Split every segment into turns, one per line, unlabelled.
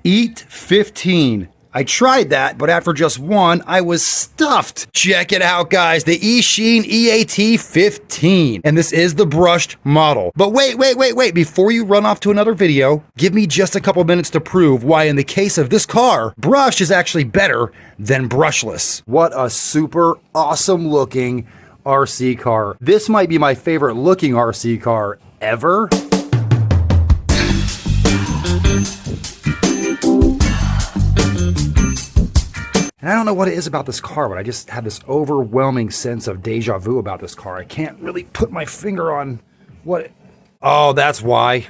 Eat 15. I tried that, but after just one, I was stuffed. Check it out, guys. The EACHINE EAT 15. And this is the brushed model. But wait. Before you run off to another video, give me just a couple minutes to prove why in the case of this car, brushed is actually better than brushless. What a super awesome looking RC car. This might be my favorite looking RC car ever. And I don't know what it is about this car, but I just have this overwhelming sense of deja vu about this car. I can't really put my finger on what... Oh, that's why.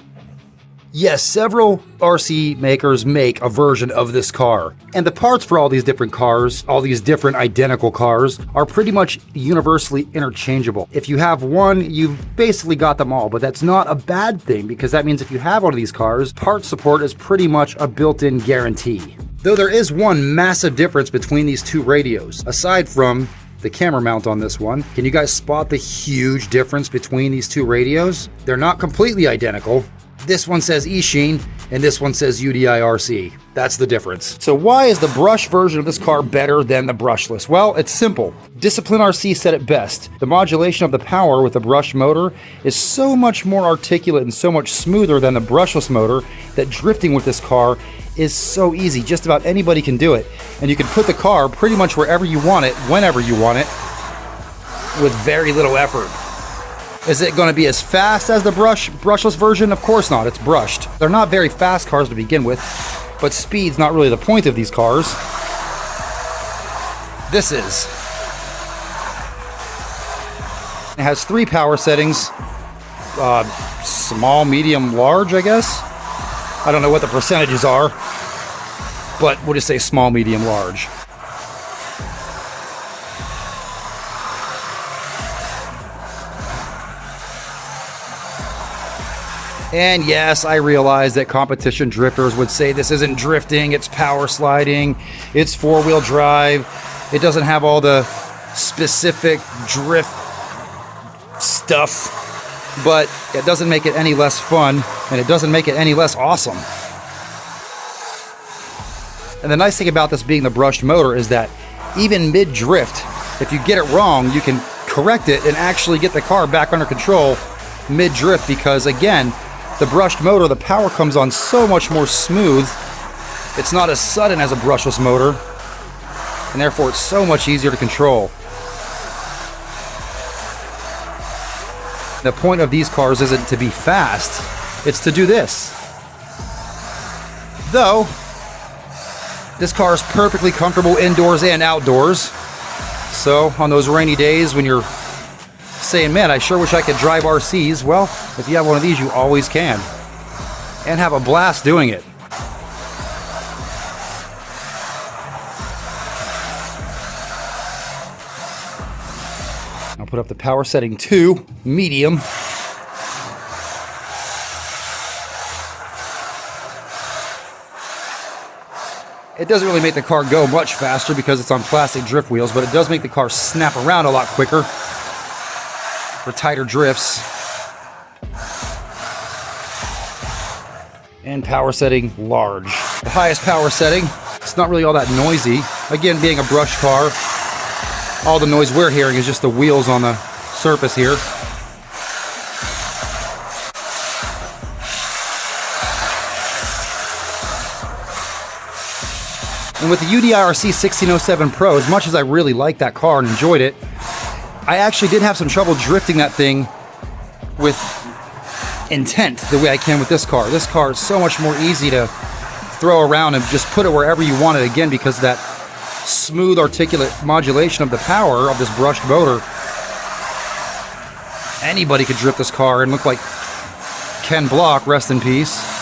Yes, several RC makers make a version of this car. And the parts for all these different cars, all these different identical cars, are pretty much universally interchangeable. If you have one, you've basically got them all, but that's not a bad thing because that means if you have one of these cars, part support is pretty much a built-in guarantee. Though there is one massive difference between these two radios, aside from the camera mount on this one. Can you guys spot the huge difference between these two radios? They're not completely identical. This one says EACHINE and this one says UDI-RC. That's the difference. So why is the brush version of this car better than the brushless? Well, it's simple. Discipline RC said it best. The modulation of the power with the brushed motor is so much more articulate and so much smoother than the brushless motor that drifting with this car is so easy. Just about anybody can do it. And you can put the car pretty much wherever you want it, whenever you want it, with very little effort. Is it going to be as fast as the brushless version? Of course not. It's brushed. They're not very fast cars to begin with, but speed's not really the point of these cars. This is. It has 3 power settings. Small, medium, large, I guess. I don't know what the percentages are, but we'll just say small, medium, large. And yes, I realize that competition drifters would say this isn't drifting, it's power sliding, it's 4-wheel drive, it doesn't have all the specific drift stuff. But it doesn't make it any less fun, and it doesn't make it any less awesome. And the nice thing about this being the brushed motor is that even mid-drift, if you get it wrong, you can correct it and actually get the car back under control mid-drift because, again, the brushed motor, the power comes on so much more smooth. It's not as sudden as a brushless motor, and therefore it's so much easier to control. The point of these cars isn't to be fast, it's to do this. Though, this car is perfectly comfortable indoors and outdoors. So, on those rainy days when you're saying, man, I sure wish I could drive RCs, well, if you have one of these, you always can. And have a blast doing it. I'll put up the power setting to medium. It doesn't really make the car go much faster because it's on plastic drift wheels, but it does make the car snap around a lot quicker for tighter drifts. And power setting large. The highest power setting, it's not really all that noisy. Again, being a brushed car, all the noise we're hearing is just the wheels on the surface here. And with the UDI-RC 1607 Pro, as much as I really liked that car and enjoyed it, I actually did have some trouble drifting that thing with intent the way I can with this car. This car is so much more easy to throw around and just put it wherever you want it, again, because that smooth, articulate modulation of the power of this brushed motor. Anybody could drift this car and look like Ken Block, rest in peace.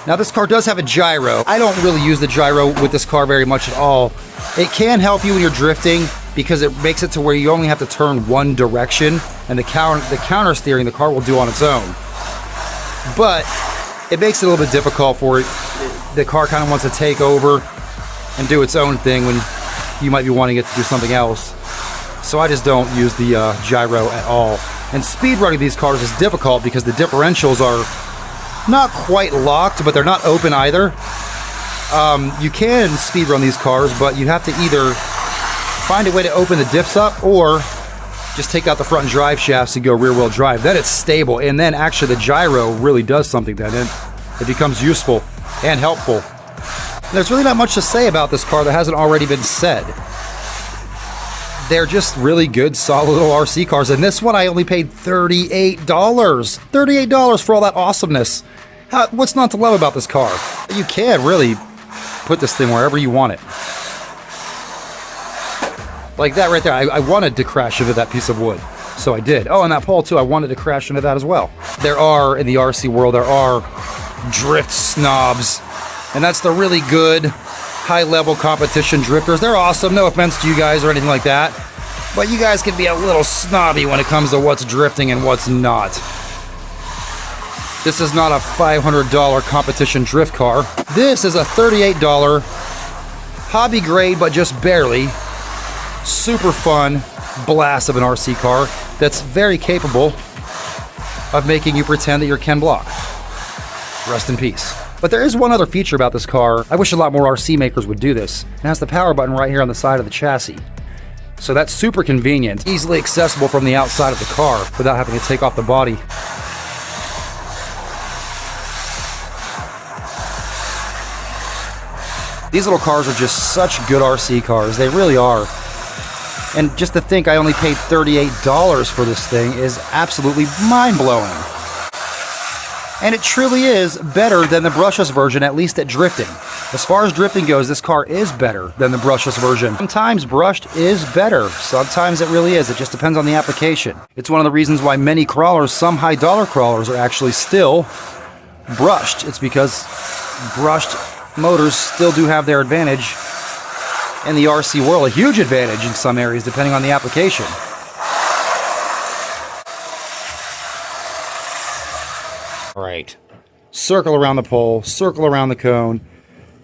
Now this car does have a gyro. I don't really use the gyro with this car very much at all. It can help you when you're drifting because it makes it to where you only have to turn one direction, and the counter steering the car will do on its own. But it makes it a little bit difficult for it. The car kind of wants to take over and do its own thing when you might be wanting it to do something else. So I just don't use the gyro at all. And speedrunning these cars is difficult because the differentials are not quite locked, but they're not open either. You can speedrun these cars, but you have to either find a way to open the diffs up or just take out the front drive shafts and go rear-wheel drive. Then it's stable, and then actually the gyro really does something then, and it becomes useful and helpful. And there's really not much to say about this car that hasn't already been said. They're just really good, solid little RC cars, and this one I only paid $38. $38 for all that awesomeness. What's not to love about this car? You can really put this thing wherever you want it. Like that right there, I wanted to crash into that piece of wood, so I did. Oh, and that pole too, I wanted to crash into that as well. There are, in the RC world, there are drift snobs, and that's the really good, high-level competition drifters. They're awesome, no offense to you guys or anything like that, but you guys can be a little snobby when it comes to what's drifting and what's not. This is not a $500 competition drift car. This is a $38 hobby grade, but just barely. Super fun blast of an RC car that's very capable of making you pretend that you're Ken Block. Rest in peace. But there is one other feature about this car. I wish a lot more RC makers would do this. It has the power button right here on the side of the chassis. So that's super convenient, easily accessible from the outside of the car without having to take off the body. These little cars are just such good RC cars. They really are. And just to think I only paid $38 for this thing is absolutely mind-blowing. And it truly is better than the brushless version, at least at drifting. As far as drifting goes, this car is better than the brushless version. Sometimes brushed is better. Sometimes it really is. It just depends on the application. It's one of the reasons why many crawlers, some high-dollar crawlers, are actually still brushed. It's because brushed motors still do have their advantage in the RC world, a huge advantage in some areas depending on the application. All right, circle around the pole, circle around the cone,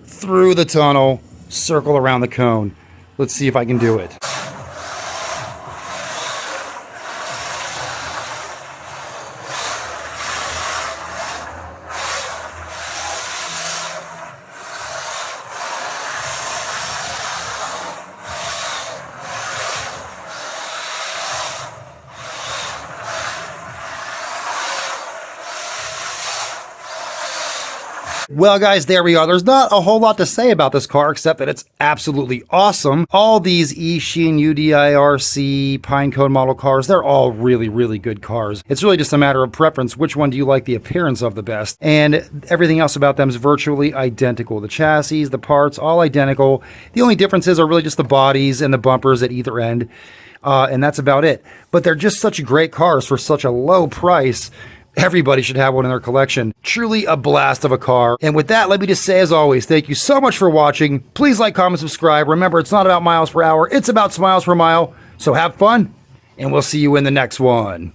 through the tunnel, circle around the cone. Let's see if I can do it. Well, guys, there we are. There's not a whole lot to say about this car except that it's absolutely awesome. All these EACHINE UDIRC Pinecone model cars, they're all really, really good cars. It's really just a matter of preference. Which one do you like the appearance of the best? And everything else about them is virtually identical. The chassis, the parts, all identical. The only differences are really just the bodies and the bumpers at either end. And that's about it. But they're just such great cars for such a low price. Everybody should have one in their collection. Truly a blast of a car. And with that, let me just say, as always, thank you so much for watching. Please like, comment, subscribe. Remember, it's not about miles per hour. It's about smiles per mile. So have fun, and we'll see you in the next one.